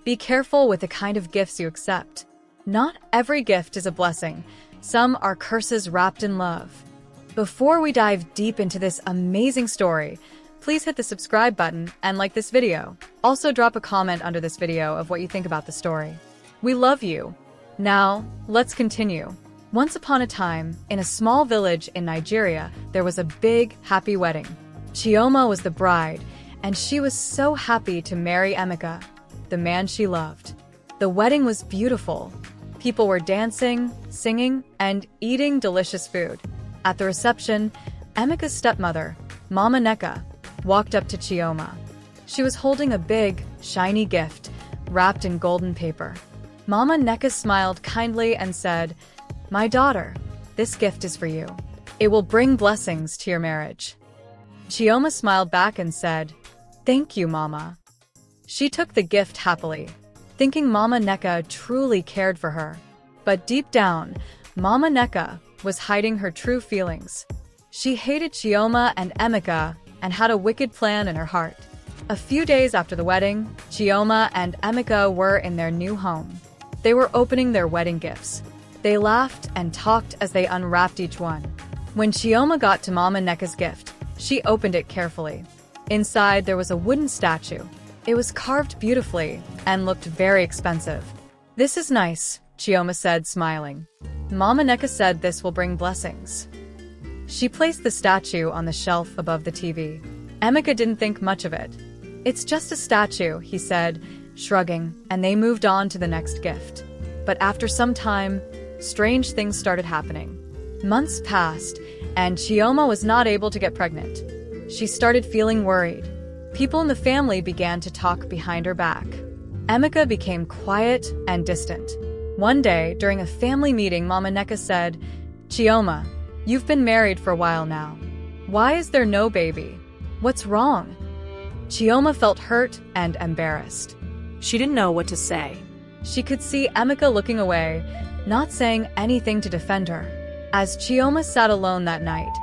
Be careful with the kind of gifts you accept. Not every gift is a blessing. Some are curses wrapped in love. Before we dive deep into this amazing story, please hit the subscribe button and like this video. Also drop a comment under this video of what you think about the story. We love you. Now, let's continue. Once upon a time, in a small village in Nigeria, there was a big, happy wedding. Chioma was the bride, and she was so happy to marry Emeka, the man she loved. The wedding was beautiful. People were dancing, singing, and eating delicious food. At the reception, Emeka's stepmother, Mama Nneka, walked up to Chioma. She was holding a big, shiny gift, wrapped in golden paper. Mama Nneka smiled kindly and said, "My daughter, this gift is for you. It will bring blessings to your marriage." Chioma smiled back and said, "Thank you, Mama." She took the gift happily, thinking Mama Nneka truly cared for her. But deep down, Mama Nneka was hiding her true feelings. She hated Chioma and Emeka and had a wicked plan in her heart. A few days after the wedding, Chioma and Emeka were in their new home. They were opening their wedding gifts. They laughed and talked as they unwrapped each one. When Chioma got to Mama Nneka's gift, she opened it carefully. Inside, there was a wooden statue. It was carved beautifully and looked very expensive. "This is nice," Chioma said, smiling. Mama Nneka said this will bring blessings. She placed the statue on the shelf above the TV. Emeka didn't think much of it. "It's just a statue," he said, shrugging, and they moved on to the next gift. But after some time, strange things started happening. Months passed, and Chioma was not able to get pregnant. She started feeling worried. People in the family began to talk behind her back. Emeka became quiet and distant. One day, during a family meeting, Mama Nneka said, "Chioma, you've been married for a while now. Why is there no baby? What's wrong?" Chioma felt hurt and embarrassed. She didn't know what to say. She could see Emeka looking away, not saying anything to defend her. As Chioma sat alone that night,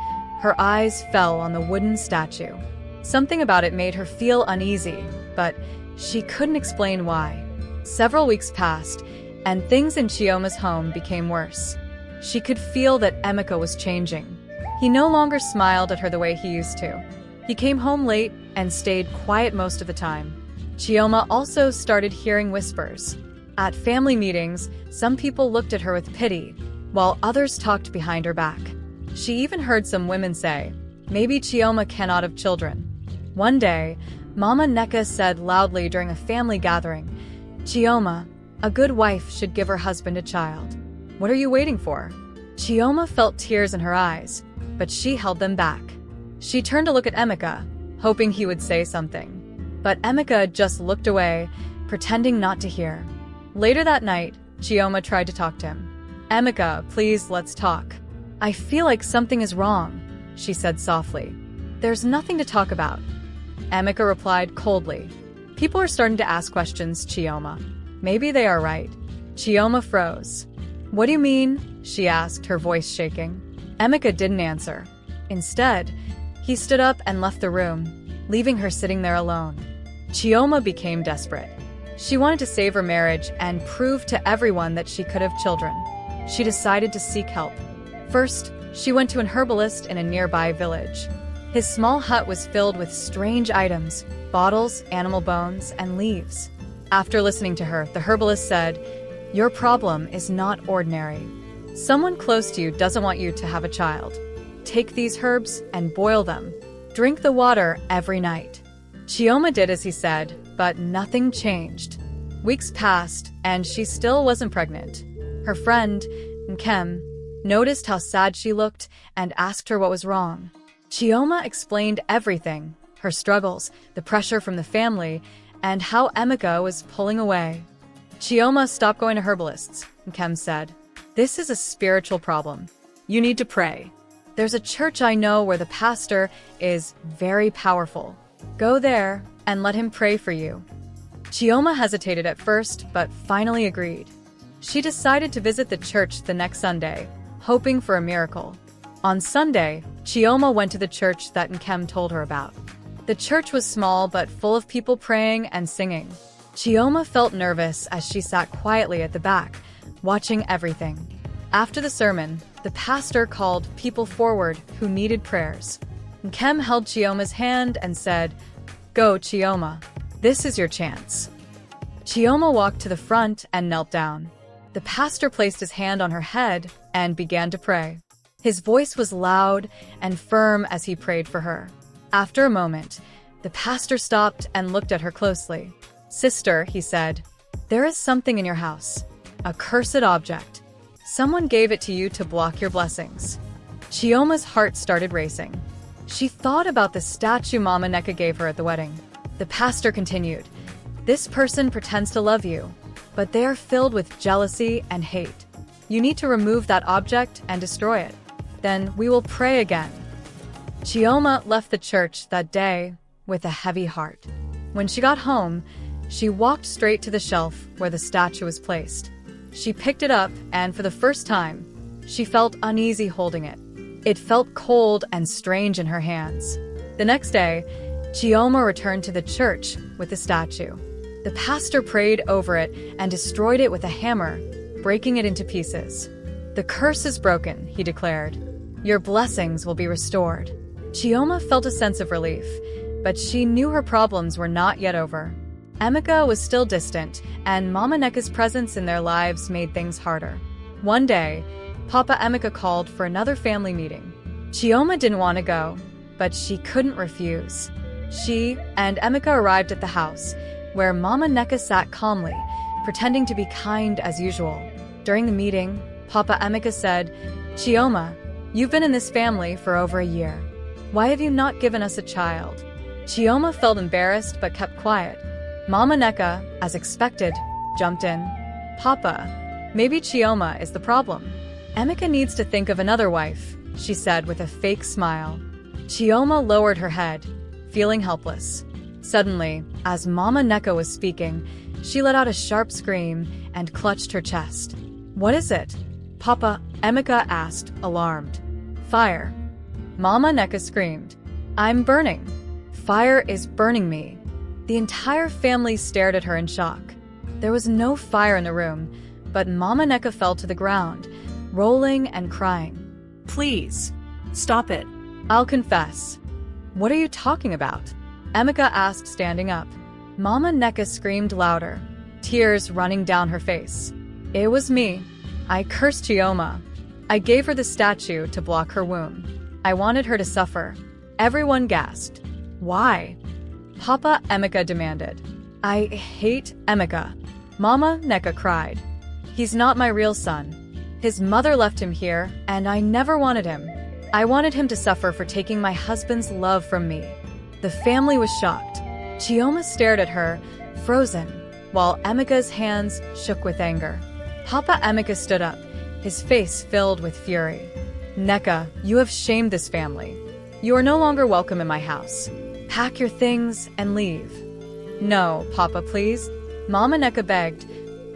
her eyes fell on the wooden statue. Something about it made her feel uneasy, but she couldn't explain why. Several weeks passed, and things in Chioma's home became worse. She could feel that Emeka was changing. He no longer smiled at her the way he used to. He came home late and stayed quiet most of the time. Chioma also started hearing whispers. At family meetings, some people looked at her with pity, while others talked behind her back. She even heard some women say, "Maybe Chioma cannot have children." One day, Mama Nneka said loudly during a family gathering, "Chioma, a good wife should give her husband a child. What are you waiting for?" Chioma felt tears in her eyes, but she held them back. She turned to look at Emeka, hoping he would say something. But Emeka just looked away, pretending not to hear. Later that night, Chioma tried to talk to him. "Emeka, please, let's talk. I feel like something is wrong," she said softly. "There's nothing to talk about." Emeka replied coldly. "People are starting to ask questions, Chioma. Maybe they are right." Chioma froze. "What do you mean?" she asked, her voice shaking. Emeka didn't answer. Instead, he stood up and left the room, leaving her sitting there alone. Chioma became desperate. She wanted to save her marriage and prove to everyone that she could have children. She decided to seek help. First, she went to an herbalist in a nearby village. His small hut was filled with strange items, bottles, animal bones, and leaves. After listening to her, the herbalist said, "Your problem is not ordinary. Someone close to you doesn't want you to have a child. Take these herbs and boil them. Drink the water every night." Chioma did as he said, but nothing changed. Weeks passed, and she still wasn't pregnant. Her friend, Nkem, noticed how sad she looked and asked her what was wrong. Chioma explained everything, her struggles, the pressure from the family, and how Emeka was pulling away. "Chioma, stop going to herbalists," Nkem said. "This is a spiritual problem. You need to pray. There's a church I know where the pastor is very powerful. Go there and let him pray for you." Chioma hesitated at first, but finally agreed. She decided to visit the church the next Sunday, hoping for a miracle. On Sunday, Chioma went to the church that Nkem told her about. The church was small but full of people praying and singing. Chioma felt nervous as she sat quietly at the back, watching everything. After the sermon, the pastor called people forward who needed prayers. Nkem held Chioma's hand and said, "Go, Chioma. This is your chance." Chioma walked to the front and knelt down. The pastor placed his hand on her head and began to pray. His voice was loud and firm as he prayed for her. After a moment, the pastor stopped and looked at her closely. "Sister," he said, "there is something in your house, a cursed object. Someone gave it to you to block your blessings." Chioma's heart started racing. She thought about the statue Mama Neka gave her at the wedding. The pastor continued, "This person pretends to love you, but they are filled with jealousy and hate. You need to remove that object and destroy it. Then we will pray again." Chioma left the church that day with a heavy heart. When she got home, she walked straight to the shelf where the statue was placed. She picked it up, and for the first time, she felt uneasy holding it. It felt cold and strange in her hands. The next day, Chioma returned to the church with the statue. The pastor prayed over it and destroyed it with a hammer, breaking it into pieces. "The curse is broken," he declared. "Your blessings will be restored." Chioma felt a sense of relief, but she knew her problems were not yet over. Emeka was still distant, and Mama Neka's presence in their lives made things harder. One day, Papa Emeka called for another family meeting. Chioma didn't want to go, but she couldn't refuse. She and Emeka arrived at the house, where Mama Neka sat calmly, pretending to be kind as usual. During the meeting, Papa Emeka said, "Chioma, you've been in this family for over a year. Why have you not given us a child?" Chioma felt embarrassed but kept quiet. Mama Neka, as expected, jumped in. "Papa, maybe Chioma is the problem. Emeka needs to think of another wife," she said with a fake smile. Chioma lowered her head, feeling helpless. Suddenly, as Mama Neka was speaking, she let out a sharp scream and clutched her chest. "What is it?" Papa Emeka asked, alarmed. "Fire." Mama Neka screamed. "I'm burning. Fire is burning me." The entire family stared at her in shock. There was no fire in the room, but Mama Neka fell to the ground, rolling and crying. Please, stop it. "I'll confess." "What are you talking about?" Emeka asked, standing up. Mama Neka screamed louder, tears running down her face. "It was me. I cursed Chioma. I gave her the statue to block her womb. I wanted her to suffer." Everyone gasped. "Why?" Papa Emeka demanded. "I hate Emeka." Mama Neka cried. "He's not my real son. His mother left him here, and I never wanted him. I wanted him to suffer for taking my husband's love from me." The family was shocked. Chioma stared at her, frozen, while Emeka's hands shook with anger. Papa Emeka stood up, his face filled with fury. "Neka, you have shamed this family. You are no longer welcome in my house. Pack your things and leave." "No, Papa, please," Mama Neka begged,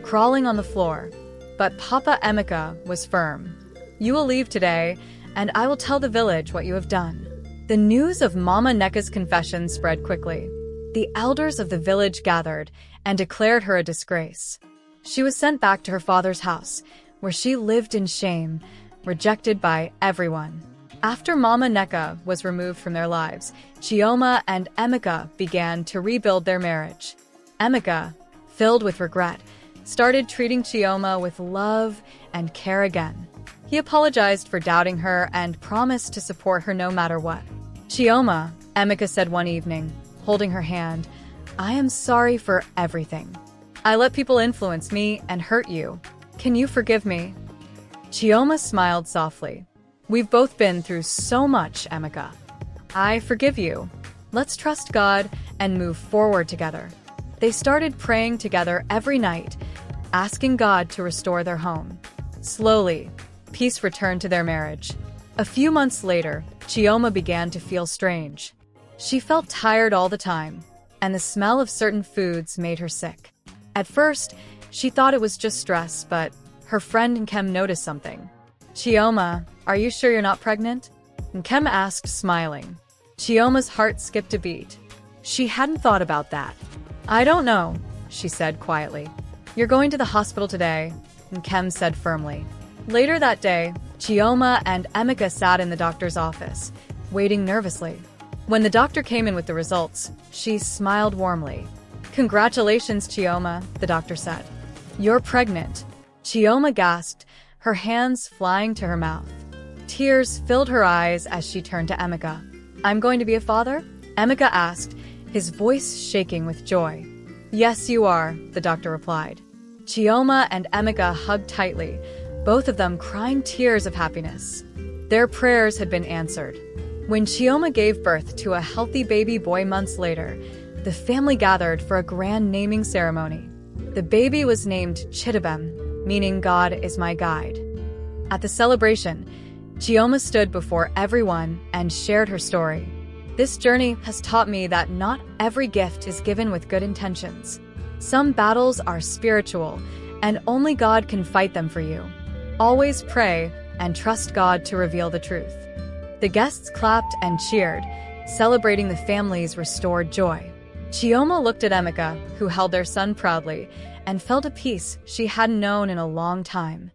crawling on the floor. But Papa Emeka was firm. "You will leave today, and I will tell the village what you have done." The news of Mama Neka's confession spread quickly. The elders of the village gathered and declared her a disgrace. She was sent back to her father's house, where she lived in shame, rejected by everyone. After Mama Neka was removed from their lives, Chioma and Emeka began to rebuild their marriage. Emeka, filled with regret, started treating Chioma with love and care again. He apologized for doubting her and promised to support her no matter what. "Chioma," Emeka said one evening, holding her hand, "I am sorry for everything. I let people influence me and hurt you. Can you forgive me?" Chioma smiled softly. "We've both been through so much, Emeka. I forgive you. Let's trust God and move forward together." They started praying together every night, asking God to restore their home. Slowly, peace returned to their marriage. A few months later, Chioma began to feel strange. She felt tired all the time, and the smell of certain foods made her sick. At first, she thought it was just stress, but her friend Nkem noticed something. "Chioma, are you sure you're not pregnant?" Nkem asked, smiling. Chioma's heart skipped a beat. She hadn't thought about that. "I don't know. she said quietly. "You're going to the hospital today," Nkem said firmly. Later that day, Chioma and Emeka sat in the doctor's office, waiting nervously. When the doctor came in with the results, she smiled warmly. "Congratulations, Chioma," the doctor said. "You're pregnant." Chioma gasped, her hands flying to her mouth. Tears filled her eyes as she turned to Emeka. "I'm going to be a father?" Emeka asked, his voice shaking with joy. "Yes, you are," the doctor replied. Chioma and Emeka hugged tightly, both of them crying tears of happiness. Their prayers had been answered. When Chioma gave birth to a healthy baby boy months later, the family gathered for a grand naming ceremony. The baby was named Chidibem, meaning God is my guide. At the celebration, Chioma stood before everyone and shared her story. "This journey has taught me that not every gift is given with good intentions. Some battles are spiritual, and only God can fight them for you. Always pray and trust God to reveal the truth." The guests clapped and cheered, celebrating the family's restored joy. Chioma looked at Emeka, who held their son proudly, and felt a peace she hadn't known in a long time.